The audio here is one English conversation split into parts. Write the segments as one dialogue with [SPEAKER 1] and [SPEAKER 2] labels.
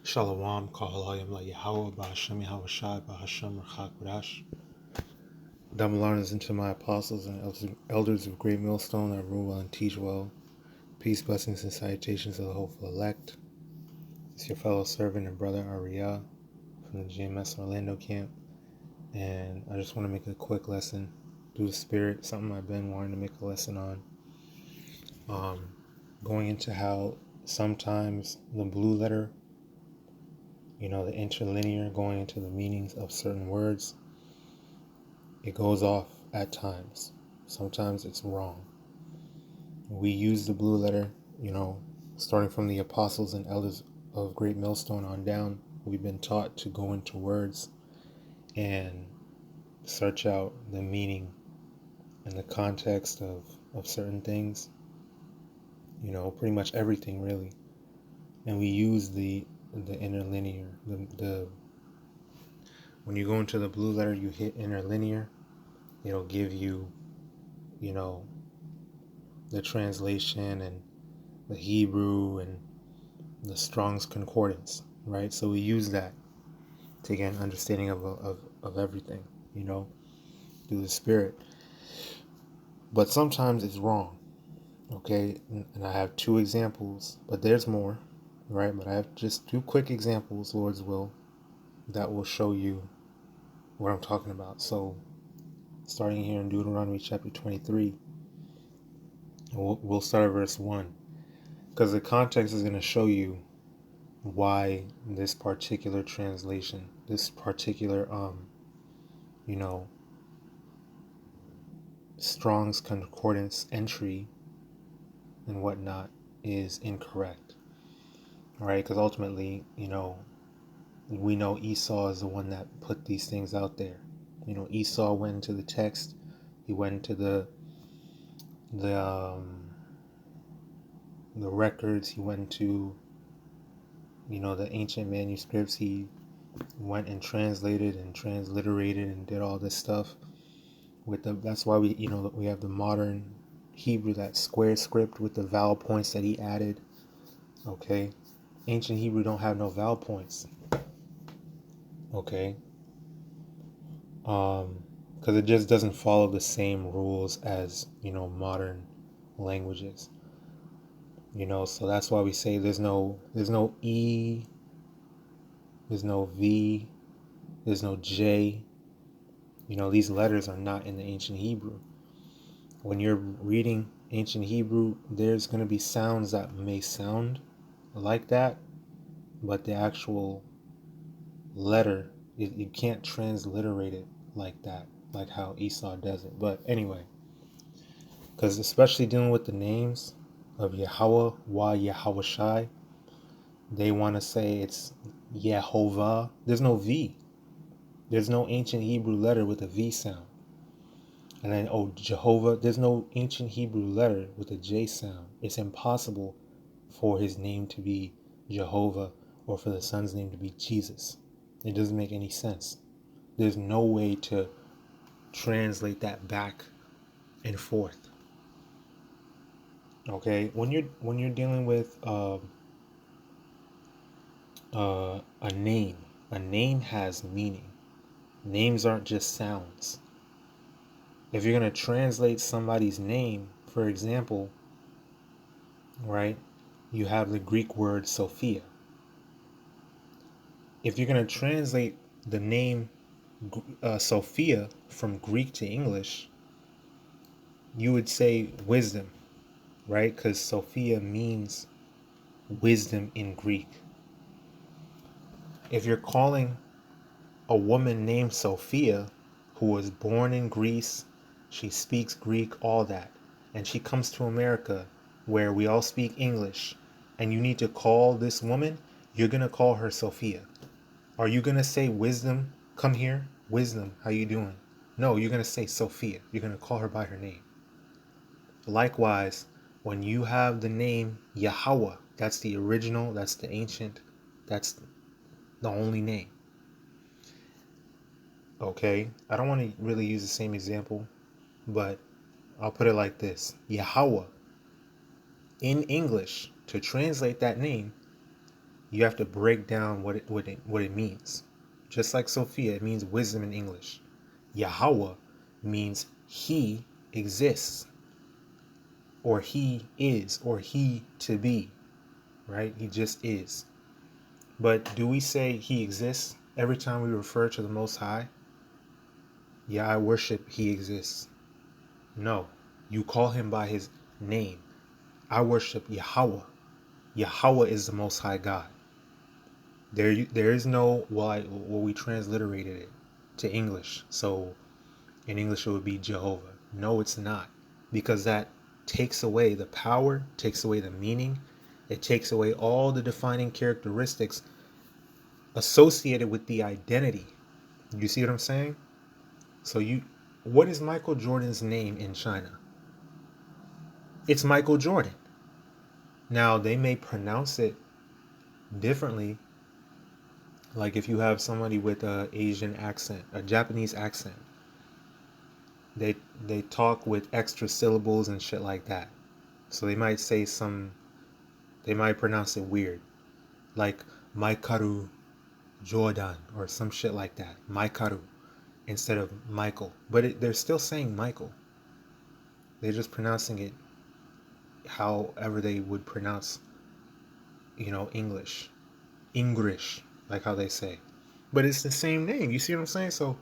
[SPEAKER 1] Shalom, HALALYAM, YAHAWAH, BAHASHAM, YAHAWASHI, BAHASHAM, QADASH. Double honors into my apostles and elders of great millstone that rule well and teach well. Peace, blessings, and salutations of the hopeful elect. It's your fellow servant and brother RAWCHAA from the GMS Orlando camp. And I just want to make a quick lesson through the Spirit, something I've been wanting to make a lesson on. Going into how sometimes the blue letter, the interlinear, going into the meanings of certain words, it goes off at times. Sometimes it's wrong. We use the blue letter, starting from the apostles and elders of Great Millstone on down. We've been taught to go into words and search out the meaning and the context of certain things. Pretty much everything really. And we use the interlinear. When you go into the blue letter, you hit interlinear. It'll give you, the translation and the Hebrew and the Strong's Concordance, right? So we use that to get an understanding of everything, through the Spirit. But sometimes it's wrong, okay? And I have two examples, but there's more, right? But I have just two quick examples, Lord's will, that will show you what I'm talking about. So starting here in Deuteronomy chapter 23, we'll start at verse 1, because the context is going to show you why this particular translation, this particular Strong's Concordance entry and whatnot is incorrect. All right, because ultimately, we know Esau is the one that put these things out there. Esau went into the text, he went into the records, he went to the ancient manuscripts, he went and translated and transliterated and did all this stuff that's why we have the modern Hebrew, that square script with the vowel points that he added. Okay, ancient Hebrew don't have no vowel points. Okay, because it just doesn't follow the same rules as modern languages. So that's why we say there's no E, there's no V, there's no J. These letters are not in the ancient Hebrew. When you're reading ancient Hebrew, there's going to be sounds that may sound like that, but the actual letter, you can't transliterate it like that, like how Esau does it. But anyway, because especially dealing with the names of YAHAWAH, YAHAWASHI, they want to say it's Yehovah. There's no V. There's no ancient Hebrew letter with a V sound. And then, Jehovah, there's no ancient Hebrew letter with a J sound. It's impossible for his name to be Jehovah or for the son's name to be Jesus. It doesn't make any sense. There's no way to translate that back and forth. Okay, when you're dealing with a name has meaning. Names aren't just sounds. If you're going to translate somebody's name, for example, right, you have the Greek word Sophia. If you're going to translate the name Sophia from Greek to English, you would say wisdom, right? Because Sophia means wisdom in Greek. If you're calling a woman named Sophia, who was born in Greece, she speaks Greek, all that, and she comes to America where we all speak English, and you need to call this woman, you're going to call her Sophia. Are you going to say wisdom, come here, wisdom, how you doing? No, you're going to say Sophia. You're going to call her by her name. Likewise, when you have the name YAHAWAH, that's the original, that's the ancient, that's the only name. Okay, I don't want to really use the same example, but I'll put it like this. YAHAWAH, in English, to translate that name, you have to break down what it means. Just like Sophia, it means wisdom in English. Yahawah means he exists, or he is, or he to be, right? He just is. But do we say he exists every time we refer to the Most High? Yeah, I worship he exists. No, you call him by his name. I worship Yahawah. Yahawah is the Most High God. There is no, well, we transliterated it to English. So in English it would be Jehovah. No, it's not. Because that takes away the power, takes away the meaning. It takes away all the defining characteristics associated with the identity. You see what I'm saying? So what is Michael Jordan's name in China? It's Michael Jordan. Now, they may pronounce it differently. Like if you have somebody with an Asian accent, a Japanese accent, they talk with extra syllables and shit like that. So they might they might pronounce it weird. Like Maikaru Jordan or some shit like that. Maikaru instead of Michael. But they're still saying Michael. They're just pronouncing it however they would pronounce, English, like how they say. But it's the same name. You see what I'm saying? So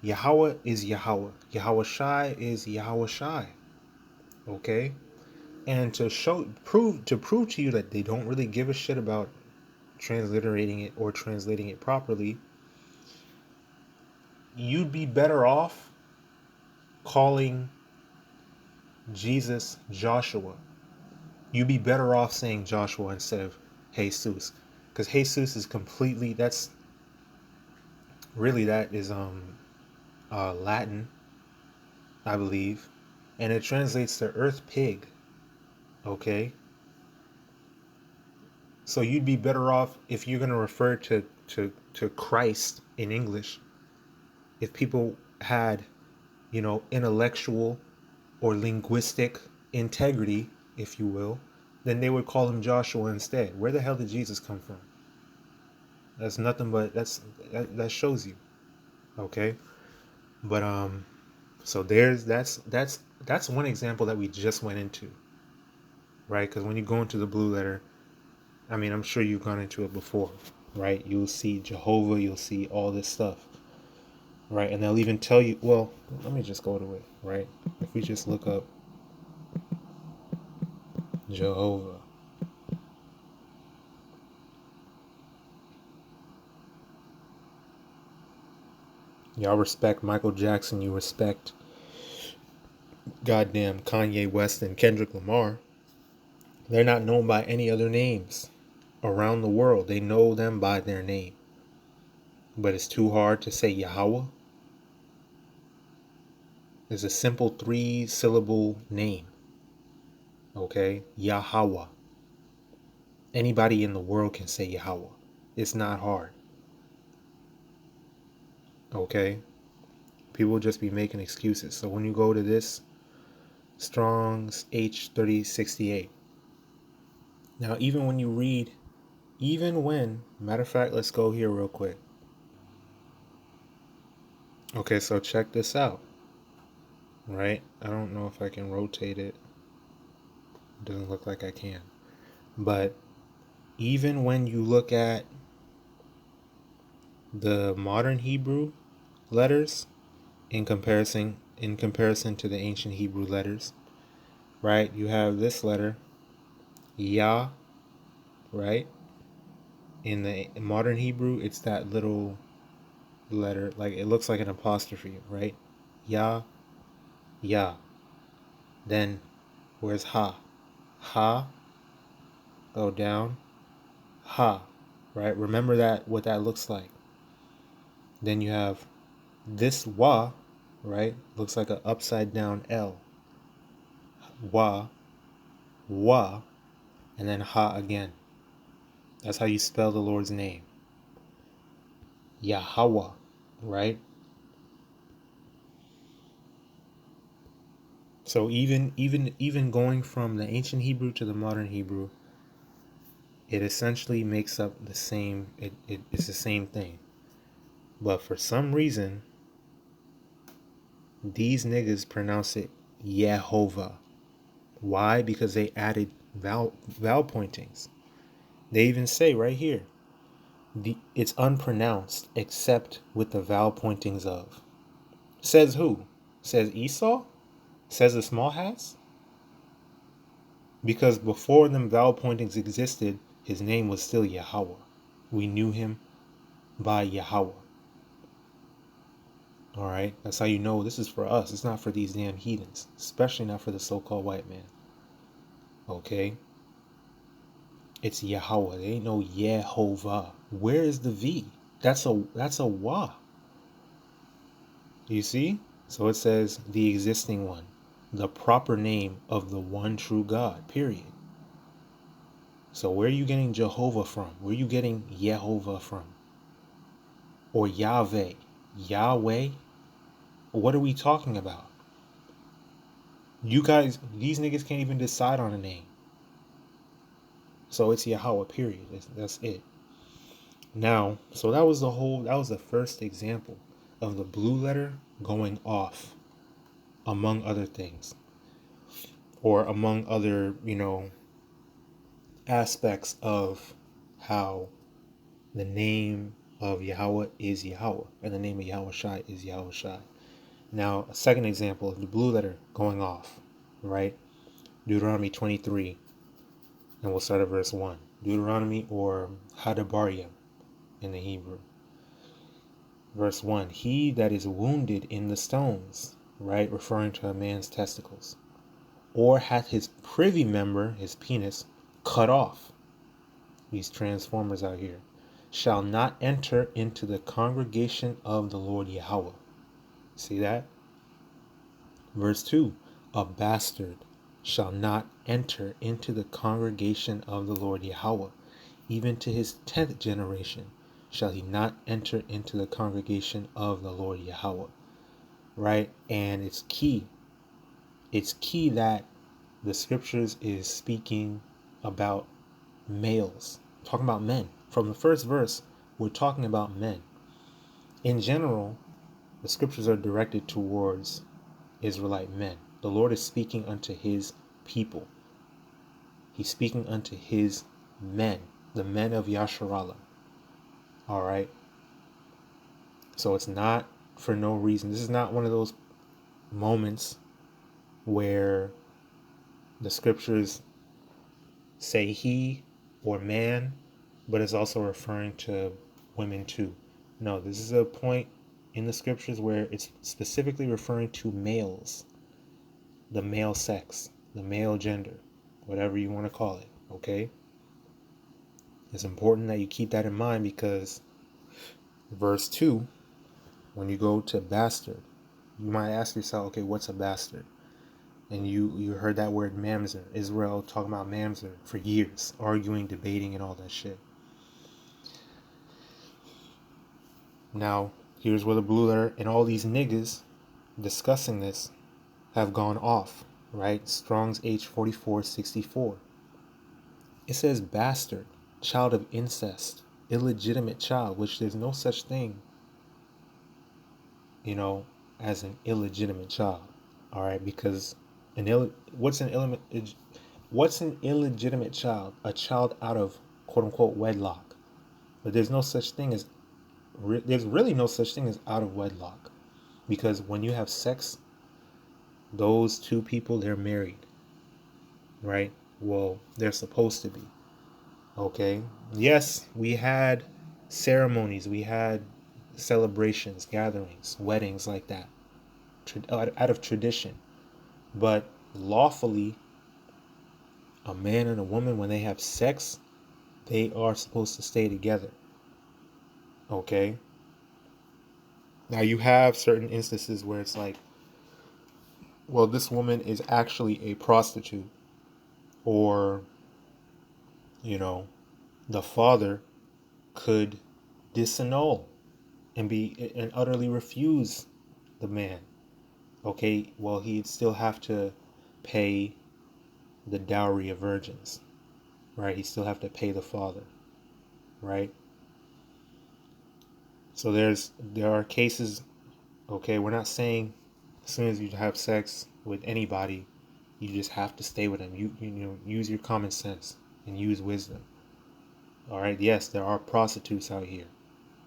[SPEAKER 1] Yahawah is Yahawah. YAHAWASHI is YAHAWASHI. Okay? And to prove to you that they don't really give a shit about transliterating it or translating it properly, you'd be better off calling Jesus Joshua. You'd be better off saying Joshua instead of Jesus, because Jesus is completely, that is Latin, I believe, and it translates to earth pig. Okay, so you'd be better off, if you're going to refer to Christ in English, if people had intellectual or linguistic integrity, if you will, then they would call him Joshua instead. Where the hell did Jesus come from? That's nothing but that shows you. Okay, but so that's one example that we just went into, right? Because when you go into the blue letter, I mean, I'm sure you've gone into it before, right? You'll see Jehovah, you'll see all this stuff, right? And they'll even tell you, well, let me just go to it, right? If we just look up Jehovah, y'all respect Michael Jackson, you respect goddamn Kanye West and Kendrick Lamar. They're not known by any other names around the world. They know them by their name. But it's too hard to say Yahawah. It's a simple 3-syllable name. Okay? Yahawah. Anybody in the world can say Yahawah. It's not hard. Okay? People just be making excuses. So when you go to this Strong's H3068, now even when you read, matter of fact, let's go here real quick. Okay, so check this out. Right? I don't know if I can rotate it. It doesn't look like I can. But even when you look at the modern Hebrew letters in comparison to the ancient Hebrew letters, right? You have this letter, Yah, right? In the modern Hebrew, it's that little letter, like it looks like an apostrophe, right? Yah, Yah. Then where's Ha? Ha, go down, Ha, right? Remember that, what that looks like. Then you have this Wa, right? Looks like an upside down L. Wa, Wa, and then Ha again. That's how you spell the Lord's name. Yahawah, right? So even going from the ancient Hebrew to the modern Hebrew, It essentially makes up the same, it's the same thing. But for some reason, these niggas pronounce it Yehovah. Why? Because they added vowel pointings. They even say right here, it's unpronounced except with the vowel pointings of. Says who? Says Esau? Says the small hats? Because before them vowel pointings existed, his name was still Yahawah. We knew him by Yahawah. Alright? That's how you know this is for us. It's not for these damn heathens. Especially not for the so-called white man. Okay? It's Yahawah. There ain't no Yehovah. Where is the V? That's a Wah. You see? So it says the existing one. The proper name of the one true God. Period. So where are you getting Jehovah from? Where are you getting Yehovah from? Or Yahweh? Yahweh? What are we talking about? You guys, these niggas can't even decide on a name. So it's Yahawah, period. That's it. Now, so that was the first example of the blue letter going off, among other things. Or among other, aspects of how the name of Yahweh is Yahweh, and the name of YAHAWASHI is YAHAWASHI. Now, a second example of the blue letter going off, right? Deuteronomy 23, and we'll start at verse 1. Deuteronomy, or HALALYAM in the Hebrew. Verse 1, he that is wounded in the stones, right, referring to a man's testicles, or hath his privy member, his penis, cut off, these transformers out here, shall not enter into the congregation of the Lord Yahawah. See that? Verse 2, a bastard shall not enter into the congregation of the Lord Yahawah. Even to his 10th generation shall he not enter into the congregation of the Lord Yahawah. Right? And it's key. It's key that the scriptures is speaking about males, talking about men. From the first verse, we're talking about men. In general, the scriptures are directed towards Israelite men. The Lord is speaking unto his people. He's speaking unto his men, the men of Yasharallah. All right. So it's not for no reason. This is not one of those moments where the scriptures say he or man, but it's also referring to women too. No, this is a point in the scriptures where it's specifically referring to males, the male sex, the male gender, whatever you want to call it. Okay. It's important that you keep that in mind, because verse 2, when you go to bastard, you might ask yourself, okay, what's a bastard? And you heard that word mamzer. Israel talking about mamzer for years, arguing, debating, and all that shit. Now, here's where the blue letter and all these niggas discussing this have gone off, right? Strong's H4464. It says bastard, child of incest, illegitimate child, which there's no such thing, as an illegitimate child. All right, because what's an illegitimate child? A child out of quote unquote wedlock. But there's no such thing as there's really no such thing as out of wedlock, because when you have sex, those two people, they're married, right? Well, they're supposed to be. Okay. Yes, we had ceremonies, we had celebrations, gatherings, weddings like that, out of tradition. But lawfully, a man and a woman, when they have sex, they are supposed to stay together. Okay? Now, you have certain instances where it's like, well, this woman is actually a prostitute, or, the father could disannul and utterly refuse the man. Okay, well, he'd still have to pay the dowry of virgins, right? He still have to pay the father, right? So there are cases, okay, we're not saying as soon as you have sex with anybody, you just have to stay with them. You know, use your common sense and use wisdom. All right, yes, there are prostitutes out here.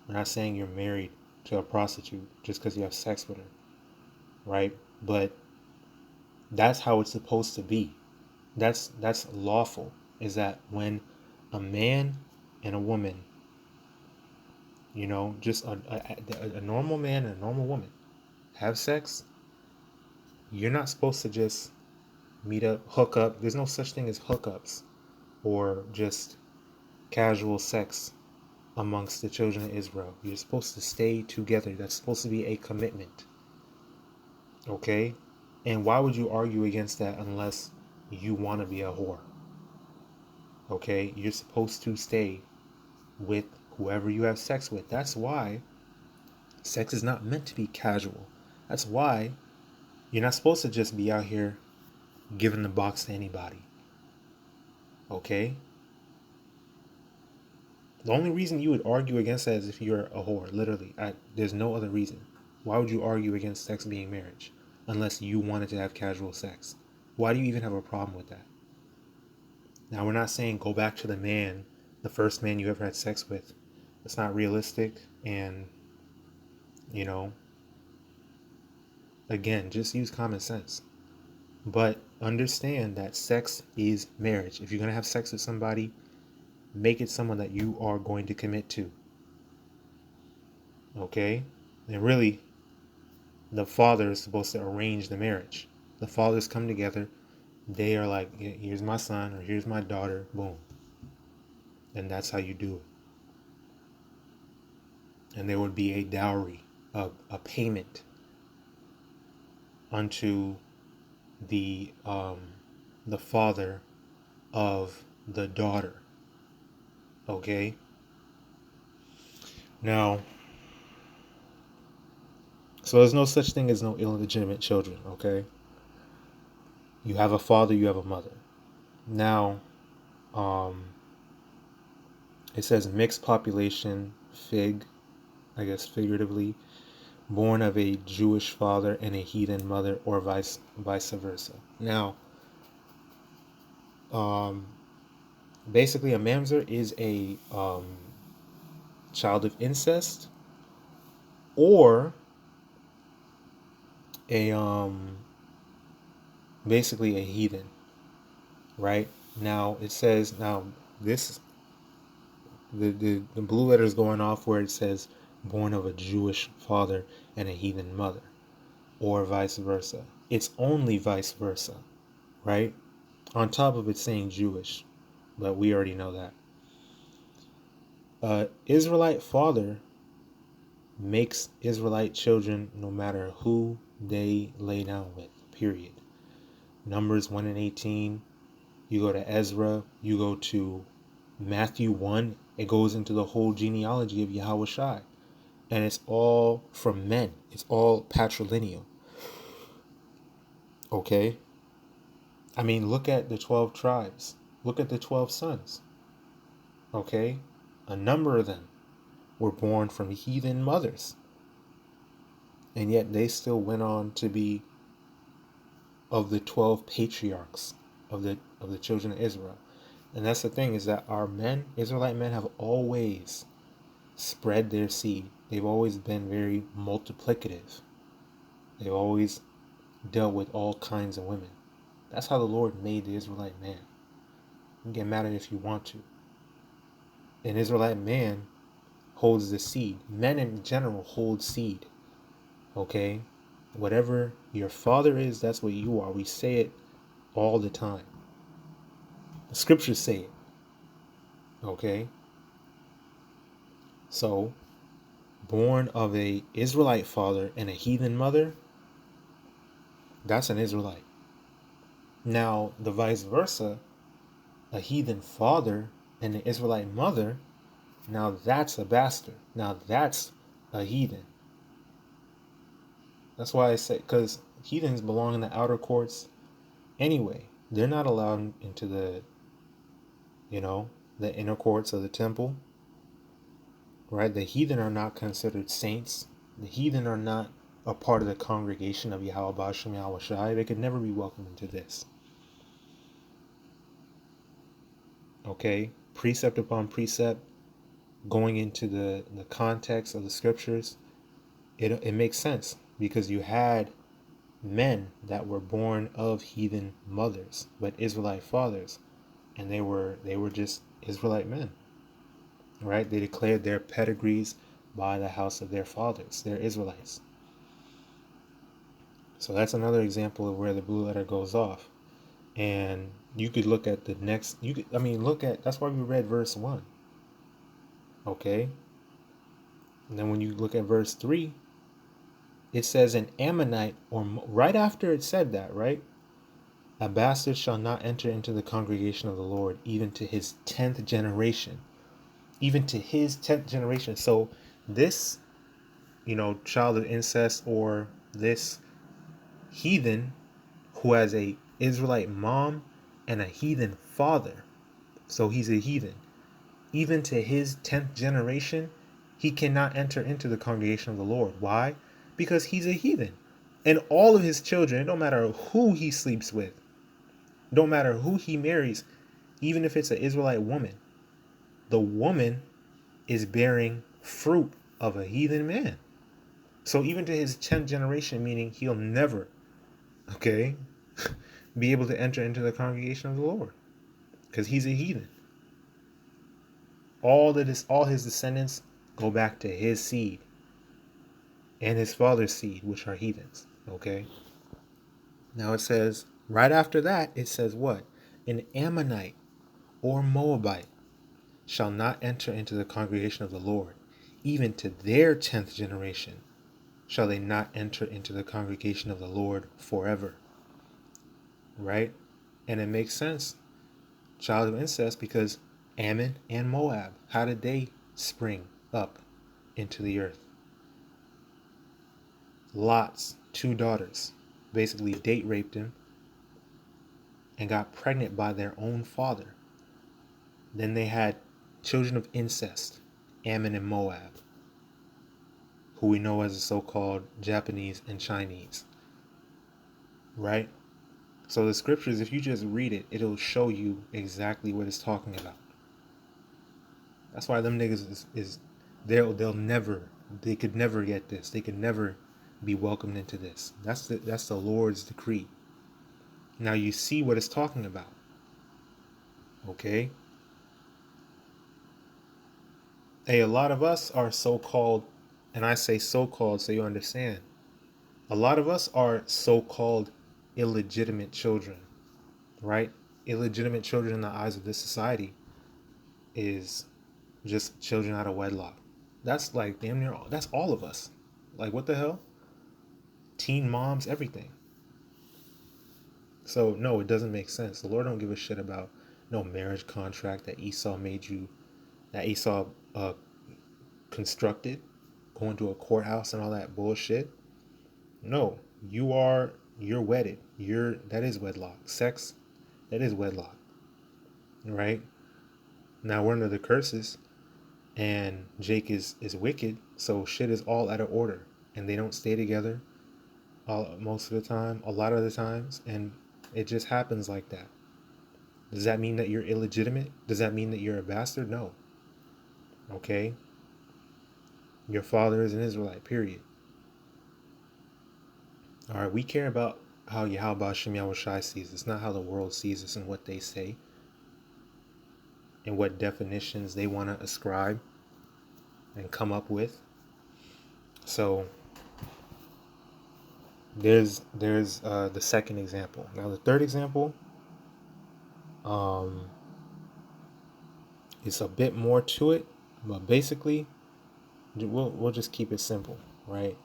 [SPEAKER 1] We're not saying you're married to a prostitute just because you have sex with her, right? But that's how it's supposed to be. That's lawful. Is that when a man and a woman, you know, just a normal man and a normal woman have sex, you're not supposed to just meet up, hook up. There's no such thing as hookups or just casual sex amongst the children of Israel. You're supposed to stay together. That's supposed to be a commitment. Okay? And why would you argue against that unless you want to be a whore? Okay? You're supposed to stay with whoever you have sex with. That's why sex is not meant to be casual. That's why you're not supposed to just be out here giving the box to anybody. Okay? The only reason you would argue against that is if you're a whore, literally. There's no other reason. Why would you argue against sex being marriage unless you wanted to have casual sex? Why do you even have a problem with that? Now, we're not saying go back to the first man you ever had sex with. It's not realistic. And, you know, again, just use common sense. But understand that sex is marriage. If you're going to have sex with somebody, make it someone that you are going to commit to. Okay? And really, the father is supposed to arrange the marriage. The fathers come together. They are like, here's my son or here's my daughter. Boom. And that's how you do it. And there would be a dowry, a payment unto the father of the daughter. Okay? Now, so there's no such thing as no illegitimate children, okay? You have a father, you have a mother. Now, it says mixed population, I guess figuratively, born of a Jewish father and a heathen mother, or vice versa. Now, basically, a mamzer is a child of incest, or a basically a heathen, right? Now it says this the blue letter is going off where it says born of a Jewish father and a heathen mother, or vice versa. It's only vice versa, right? On top of it saying Jewish, but we already know that. Israelite father makes Israelite children no matter who they lay down with, period. Numbers 1 and 18. You go to Ezra, you go to Matthew 1, it goes into the whole genealogy of YAHAWASHI. And it's all from men. It's all patrilineal. Okay? I mean, look at the 12 tribes. Look at the 12 sons. Okay? A number of them were born from heathen mothers. And yet they still went on to be of the 12 patriarchs of the children of Israel. And that's the thing, is that our men, Israelite men, have always spread their seed. They've always been very multiplicative. They've always dealt with all kinds of women. That's how the Lord made the Israelite man. You can get mad at it if you want to. An Israelite man holds the seed. Men in general hold seed. Okay? Whatever your father is, that's what you are. We say it all the time. The scriptures say it. Okay? So, born of a Israelite father and a heathen mother, that's an Israelite. Now, the vice versa, a heathen father and an Israelite mother, now that's a bastard. Now that's a heathen. That's why I say, because heathens belong in the outer courts anyway. They're not allowed into the the inner courts of the temple, right? The heathen are not considered saints. The heathen are not a part of the congregation of YAHAWAH, BAHASHAM, YAHAWASHI. They could never be welcomed into this. Okay? Precept upon precept, going into the context of the scriptures, it makes sense, because you had men that were born of heathen mothers but Israelite fathers, and they were just Israelite men, right? They declared their pedigrees by the house of their fathers. They're Israelites. So that's another example of where the blue letter goes off. And you could look at the next, that's why we read verse 1. Okay? And then when you look at verse 3, it says an Ammonite, or right after it said that, right? A bastard shall not enter into the congregation of the Lord, even to his 10th generation. Even to his 10th generation. So this, child of incest, or this heathen who has a Israelite mom and a heathen father, so he's a heathen, even to his 10th generation, he cannot enter into the congregation of the Lord. Why? Because he's a heathen. And all of his children, it don't matter who he sleeps with, don't matter who he marries, even if it's an Israelite woman, the woman is bearing fruit of a heathen man. So even to his 10th generation, meaning he'll never, be able to enter into the congregation of the Lord, because he's a heathen. All his descendants go back to his seed and his father's seed, which are heathens. Okay. Now it says, right after that, it says what? An Ammonite or Moabite shall not enter into the congregation of the Lord. Even to their 10th generation shall they not enter into the congregation of the Lord forever. Right? And it makes sense. Child of incest, because Ammon and Moab, how did they spring up into the earth? Lot's 2 daughters basically date raped him and got pregnant by their own father. Then they had children of incest, Ammon and Moab, who we know as the so-called Japanese and Chinese. Right? So the scriptures, if you just read it, it'll show you exactly what it's talking about. That's why them niggas they could never get this. They could never be welcomed into this. That's the Lord's decree. Now you see what it's talking about. Okay? Hey, a lot of us are so-called, and I say so-called so you understand. A lot of us are so-called illegitimate children, right? Illegitimate children in the eyes of this society is just children out of wedlock. That's like damn near, that's all of us. Like, what the hell? Teen moms, everything. So no, it doesn't make sense. The Lord don't give a shit about no marriage contract that Esau constructed, going to a courthouse and all that bullshit. No, you're wedded. That is wedlock. Sex, that is wedlock. Right? Now we're under the curses, and Jake is wicked, so shit is all out of order, and they don't stay together most of the time, a lot of the times, and it just happens like that. Does that mean that you're illegitimate? Does that mean that you're a bastard? No. Okay? Your father is an Israelite, period. Alright, we care about how YAHAWASHI sees us, not how the world sees us and what they say and what definitions they want to ascribe and come up with. So there's the second example. Now the third example, it's a bit more to it, but basically we'll just keep it simple, right?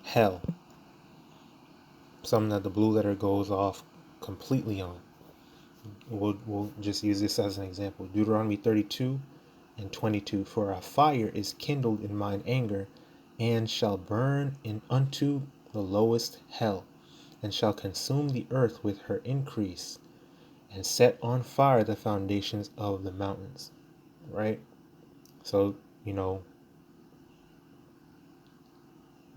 [SPEAKER 1] Hell, something that the blue letter goes off completely on. We'll just use this as an example. Deuteronomy 32 and 22. For a fire is kindled in mine anger, and shall burn unto the lowest hell, and shall consume the earth with her increase, and set on fire the foundations of the mountains. Right? So,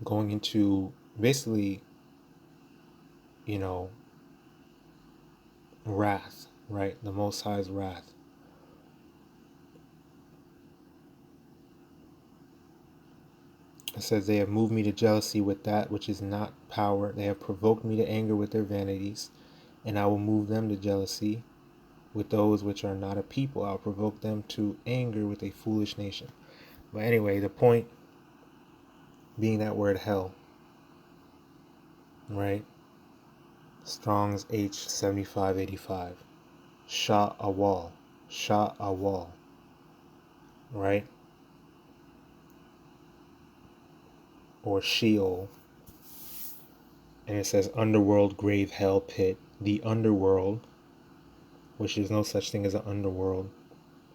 [SPEAKER 1] going into basically, you know, wrath, right? The Most High's wrath. It says, they have moved me to jealousy with that which is not power. They have provoked me to anger with their vanities, and I will move them to jealousy with those which are not a people. I'll provoke them to anger with a foolish nation. But anyway, the point being that word hell, right? Strong's H7585. YAHAWAH. YAHAWAH. Right? Or Sheol. And it says underworld, grave, hell, pit. The underworld, which there's no such thing as an underworld.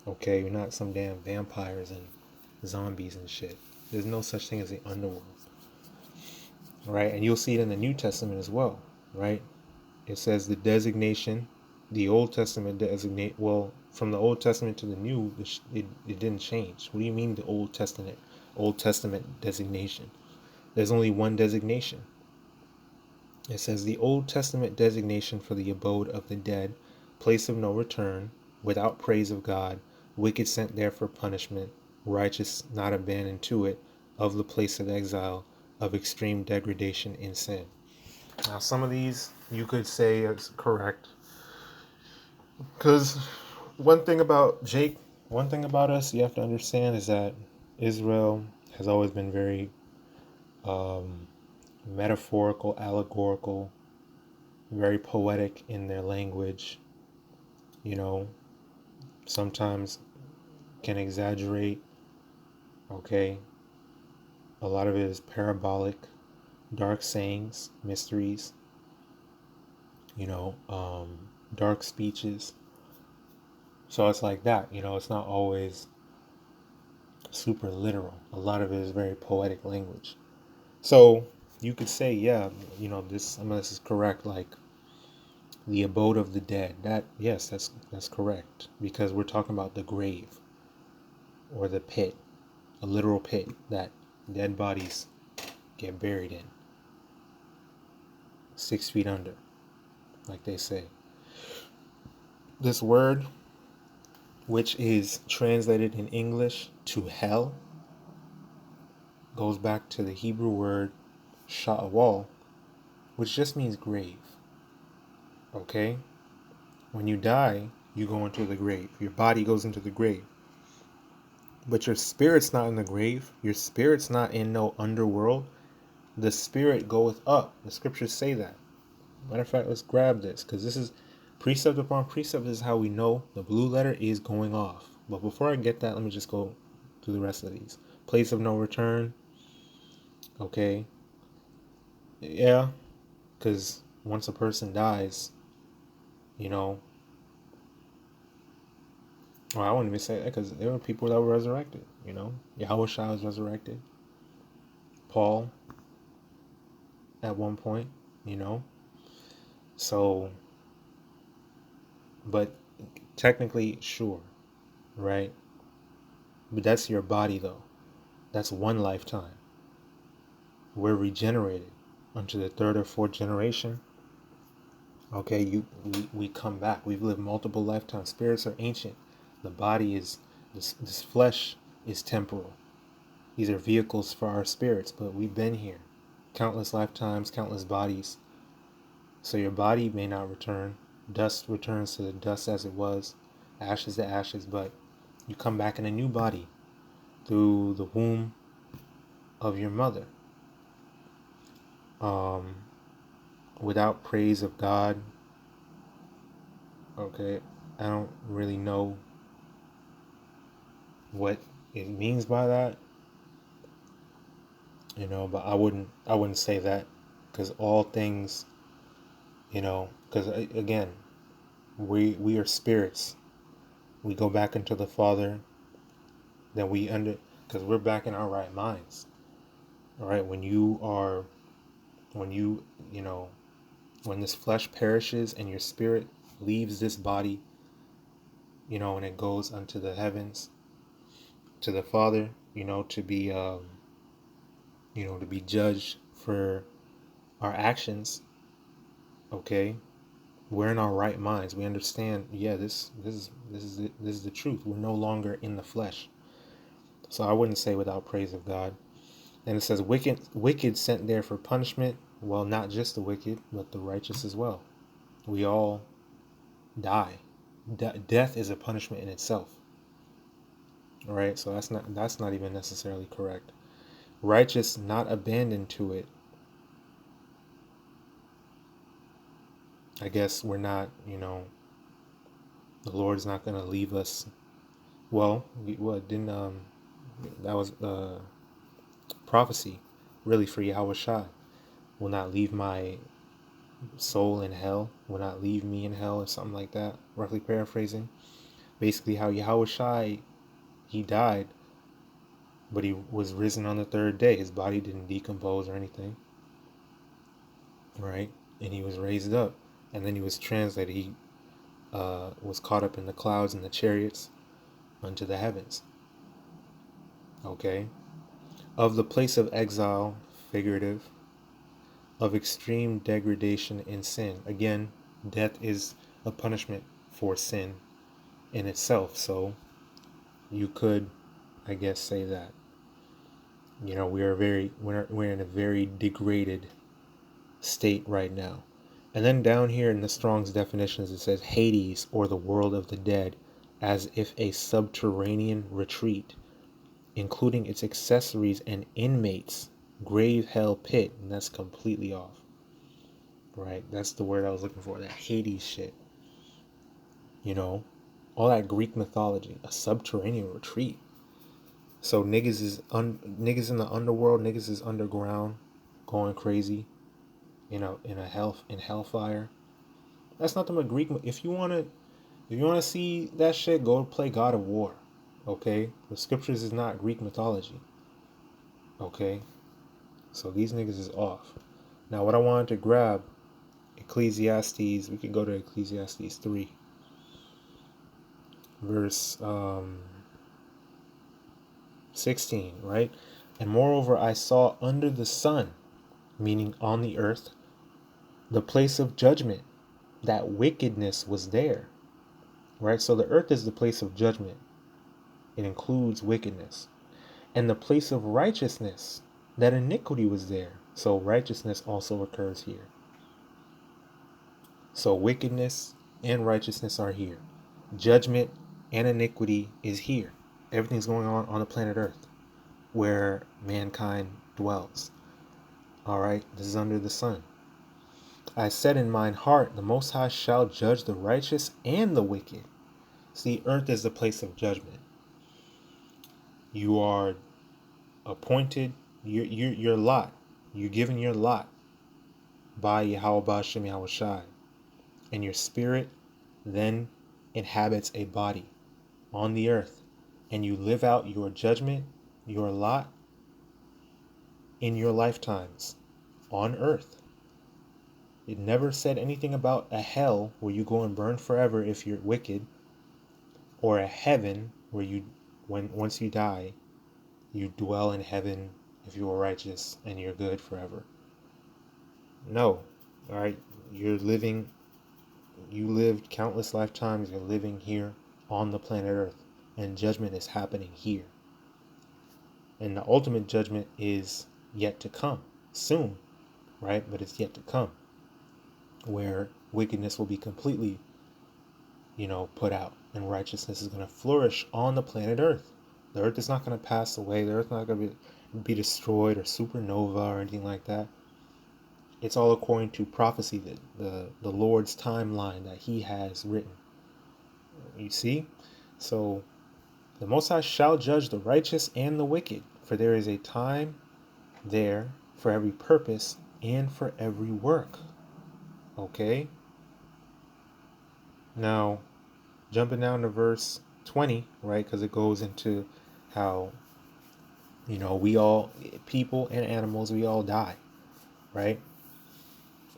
[SPEAKER 1] Okay, you're not some damn vampires and zombies and shit. There's no such thing as the underworld. Right? And you'll see it in the New Testament as well. Right? It says the designation, the Old Testament designate, well, from the Old Testament to the New, it didn't change. What do you mean the Old Testament designation? There's only one designation. It says the Old Testament designation for the abode of the dead, place of no return, without praise of God, wicked sent there for punishment, righteous not abandoned to it, of the place of exile, of extreme degradation in sin. Now, some of these you could say is correct, because one thing about us you have to understand is that Israel has always been very metaphorical, allegorical, very poetic in their language. Sometimes can exaggerate. Okay, a lot of it is parabolic, dark sayings, mysteries, dark speeches. So it's like that, it's not always super literal. A lot of it is very poetic language. So you could say, yeah, this is correct, like the abode of the dead. Yes, that's correct, because we're talking about the grave or the pit, a literal pit that dead bodies get buried in, 6 feet under, like they say. This word, which is translated in English to hell, goes back to the Hebrew word sha'awal, which just means grave. Okay? When you die, you go into the grave. Your body goes into the grave. But your spirit's not in the grave. Your spirit's not in no underworld. The spirit goeth up. The scriptures say that. Matter of fact, let's grab this, because this is precept upon precept. This is how we know the blue letter is going off. But before I get that, let me just go through the rest of these. Place of no return. Okay. Yeah. Because once a person dies, well, I wouldn't even say that, because there were people that were resurrected. YAHAWASHI was resurrected. Paul, at one point, So, but technically, sure, right? But that's your body, though. That's one lifetime. We're regenerated unto the third or fourth generation. Okay, we come back. We've lived multiple lifetimes. Spirits are ancient. The body is, this flesh is temporal. These are vehicles for our spirits, but we've been here countless lifetimes, countless bodies. So your body may not return. Dust returns to the dust as it was, ashes to ashes, but you come back in a new body through the womb of your mother. Without praise of God. Okay, I don't really know what it means by that, but I wouldn't say that, because all things, because again, we are spirits. We go back into the Father, then because we're back in our right minds. All right, when when this flesh perishes and your spirit leaves this body, and it goes unto the heavens, to the Father, to be, to be judged for our actions. Okay, we're in our right minds. We understand. Yeah, this is the truth. We're no longer in the flesh. So I wouldn't say without praise of God. And it says, wicked sent there for punishment. Well, not just the wicked, but the righteous as well. We all die. Death is a punishment in itself. All right, so that's not even necessarily correct. Righteous, not abandoned to it. I guess we're not, the Lord's not going to leave us. Well, that was prophecy, really, for YAHAWASHI. Will not leave my soul in hell, will not leave me in hell, or something like that, roughly paraphrasing. Basically, how YAHAWASHI, he died, but he was risen on the third day. His body didn't decompose or anything, right? And he was raised up, and then he was translated. He was caught up in the clouds and the chariots unto the heavens. Okay, of the place of exile, figurative, of extreme degradation in sin. Again, death is a punishment for sin in itself. So you could, I guess, say that. We're in a very degraded state right now. And then down here in the Strong's definitions, it says Hades, or the world of the dead, as if a subterranean retreat, including its accessories and inmates, grave, hell, pit. And that's completely off. Right? That's the word I was looking for. That Hades shit. All that Greek mythology. A subterranean retreat. So niggas in the underworld, niggas is underground, going crazy, in hellfire. That's nothing but Greek. If you wanna see that shit, go play God of War. Okay? The scriptures is not Greek mythology. Okay? So these niggas is off. Now what I wanted to grab, Ecclesiastes, we could go to Ecclesiastes 3. Verse 16, right? And moreover, I saw under the sun, meaning on the earth, the place of judgment, that wickedness was there, right? So the earth is the place of judgment. It includes wickedness. And the place of righteousness, that iniquity was there. So righteousness also occurs here. So wickedness and righteousness are here. Judgment and iniquity is here. Everything's going on the planet Earth, where mankind dwells. All right, this is under the sun. I said in mine heart, the Most High shall judge the righteous and the wicked. See, earth is the place of judgment. You are appointed, your lot. You're given your lot by YAHAWAH, YAHAWASHI. And your spirit then inhabits a body on the earth. And you live out your judgment, your lot, in your lifetimes on earth. It never said anything about a hell where you go and burn forever if you're wicked, or a heaven where once you die, you dwell in heaven if you are righteous and you're good forever. No, all right, you lived countless lifetimes. You're living here on the planet Earth, and judgment is happening here. And the ultimate judgment is yet to come soon, right? But it's yet to come, where wickedness will be completely, put out, and righteousness is going to flourish on the planet Earth. The Earth is not going to pass away. The Earth is not going to be destroyed or supernova or anything like that. It's all according to prophecy, that the Lord's timeline that He has written. You see? So the Most High shall judge the righteous and the wicked, for there is a time there for every purpose and for every work. Okay? Now, jumping down to verse 20, right? Because it goes into how, we all, people and animals, we all die, right?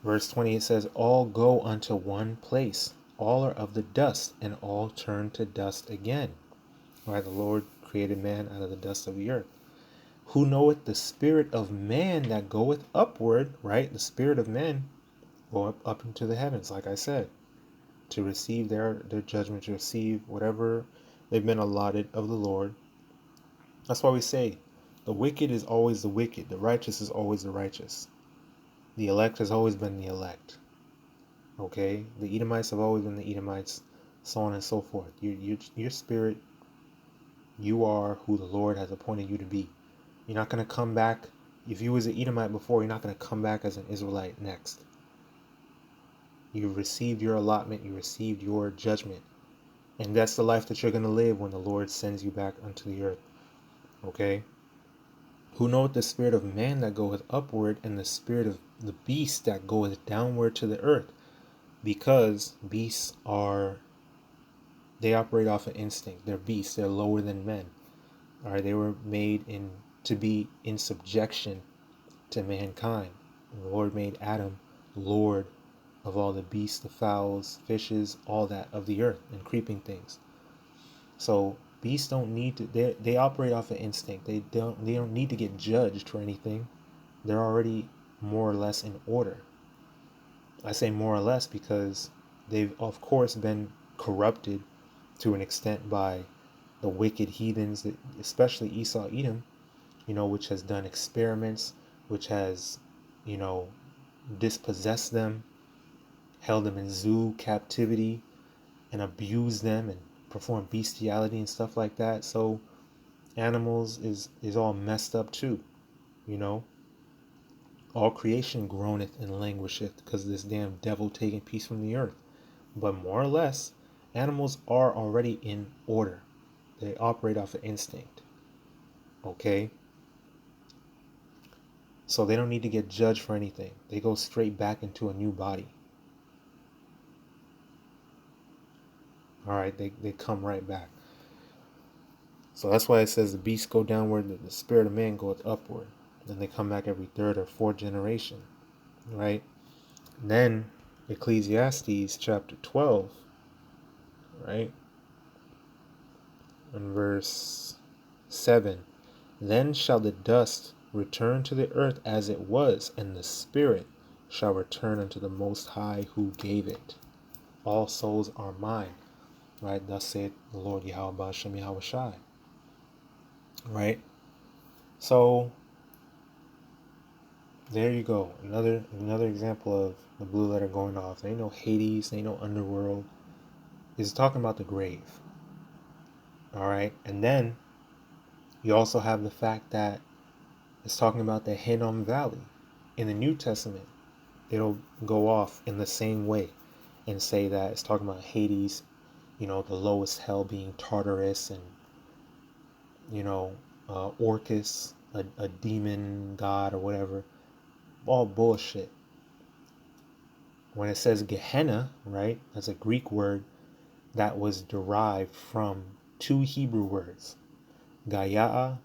[SPEAKER 1] Verse 20, it says, all go unto one place. all are of the dust, and all turn to dust again. Right? The Lord created man out of the dust of the earth. Who knoweth the spirit of man that goeth upward, right? The spirit of man go up into the heavens, like I said, to receive their judgment, to receive whatever they've been allotted of the Lord. That's why we say the wicked is always the wicked, the righteous is always the righteous. The elect has always been the elect. Okay? The Edomites have always been the Edomites, so on and so forth. Your spirit, you are who the Lord has appointed you to be. You're not going to come back. If you was an Edomite before, you're not going to come back as an Israelite next. You received your allotment. You received your judgment. And that's the life that you're going to live when the Lord sends you back unto the earth. Okay? Who knoweth the spirit of man that goeth upward, and the spirit of the beast that goeth downward to the earth? Because beasts they operate off of instinct. They're beasts. They're lower than men. All right? They were made to be in subjection to mankind. The Lord made Adam Lord of all the beasts, the fowls, fishes, all that of the earth, and creeping things. So beasts don't need to. They operate off of instinct. They don't need to get judged for anything. They're already more or less in order. I say more or less because they've of course been corrupted to an extent by the wicked heathens, especially Esau, Edom, which has done experiments, which has, dispossessed them, held them in zoo captivity, and abused them and performed bestiality and stuff like that. So animals is all messed up too, All creation groaneth and languisheth because of this damn devil taking peace from the earth. But more or less, animals are already in order. They operate off of instinct. Okay? So they don't need to get judged for anything. They go straight back into a new body. All right, they come right back. So that's why it says the beasts go downward, the spirit of man goeth upward. Then they come back every third or fourth generation, right? And then Ecclesiastes chapter 12, right? In verse 7, then shall the dust return to the earth as it was, and the spirit shall return unto the Most High who gave it. All souls are mine, right? Thus saith the Lord YAHAWAH, BAHASHAM, YAHAWASHI, right? So there you go, another example of the blue letter going off. There ain't no Hades, there ain't no underworld. It's talking about the grave. All right, and then you also have the fact that it's talking about the Hinnom Valley. In the New Testament, it'll go off in the same way and say that it's talking about Hades, the lowest hell being Tartarus, and Orcus, a demon god or whatever. All bullshit. When it says Gehenna, right, that's a Greek word that was derived from two Hebrew words, Gayah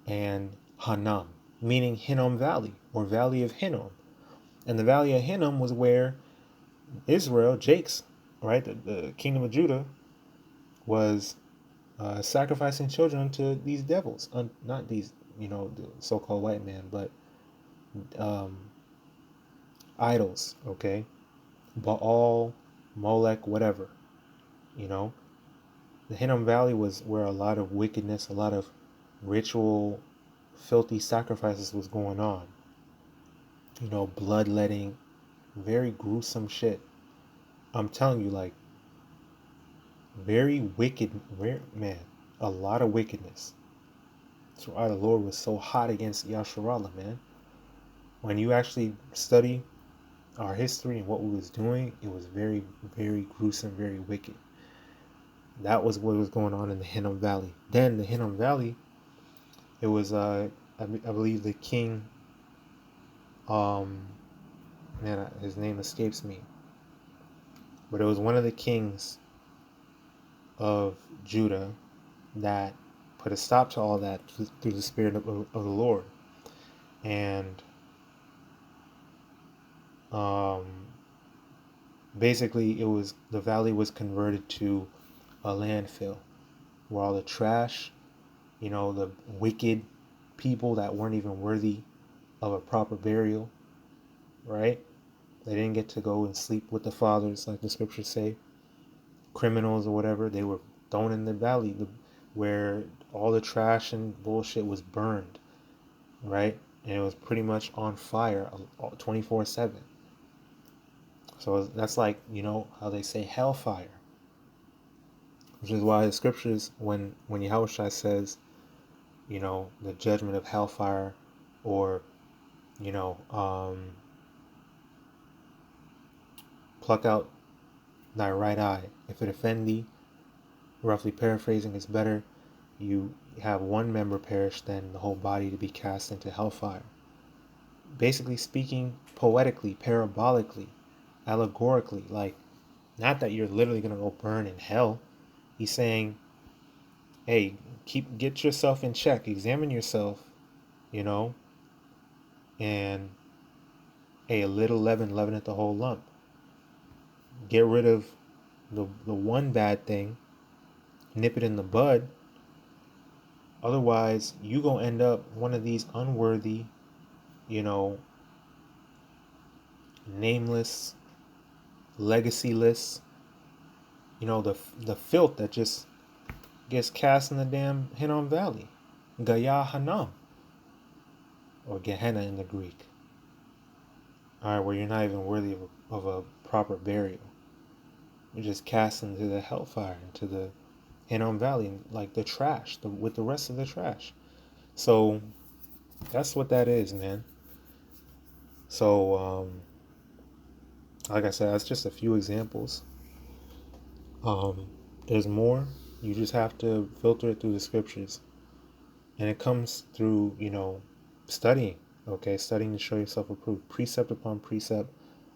[SPEAKER 1] and Hanam, meaning Hinnom Valley or Valley of Hinnom. And the Valley of Hinnom was where Israel, Jake's, right, the kingdom of Judah, was sacrificing children to these devils. Not these, the so-called white man, but idols, okay? Baal, Molech, whatever, The Hinnom Valley was where a lot of wickedness, a lot of ritual, filthy sacrifices was going on. Bloodletting, very gruesome shit. I'm telling you, very wicked, man, a lot of wickedness. That's why the Lord was so hot against Yasharallah, man. When you actually study our history and what we was doing, it was very, very gruesome, very wicked. That was what was going on in the Hinnom Valley. Then the Hinnom Valley, it was I believe the king, his name escapes me, but it was one of the kings of Judah that put a stop to all that through the Spirit of the Lord. And Basically, the valley was converted to a landfill where all the trash, the wicked people that weren't even worthy of a proper burial, right? They didn't get to go and sleep with the fathers, like the scriptures say. Criminals or whatever, they were thrown in the valley where all the trash and bullshit was burned, right? And it was pretty much on fire 24/7. So that's like, how they say hellfire, which is why the scriptures, when Yahawashi says, the judgment of hellfire, or, pluck out thy right eye, if it offend thee, roughly paraphrasing, it's better you have one member perish than the whole body to be cast into hellfire. Basically speaking, poetically, parabolically, allegorically, like, not that you're literally going to go burn in hell. He's saying, hey, get yourself in check, examine yourself, and hey, a little leaven leaveneth the whole lump. Get rid of the one bad thing, nip it in the bud. Otherwise, you gonna end up one of these unworthy, nameless, legacyless, the filth that just gets cast in the damn Hinnom Valley, Gayahanam, or Gehenna in the Greek. All right, where you're not even worthy of a proper burial. You're just cast into the hellfire, into the Hinnom Valley, like the trash, with the rest of the trash. So that's what that is, man. So, like I said, that's just a few examples. There's more. You just have to filter it through the scriptures. And it comes through, studying. Okay, studying to show yourself approved. Precept upon precept,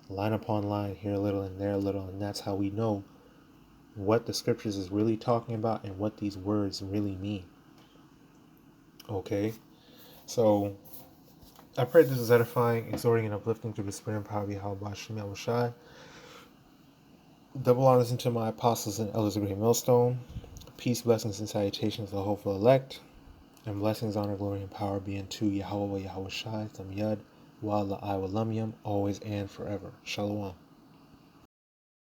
[SPEAKER 1] line upon line, here a little and there a little. And that's how we know what the scriptures is really talking about and what these words really mean. Okay, so I pray this is edifying, exhorting, and uplifting through the spirit and power of YAHAWASHI. Double honors into my apostles and elders of Great Millstone. Peace, blessings, and salutations to the hopeful elect. And blessings, honor, glory, and power be unto YAHAWAH, YAHAWASHI, Tham Yud, YAHAWAH, YAHAWADAH, always and forever. Shalom.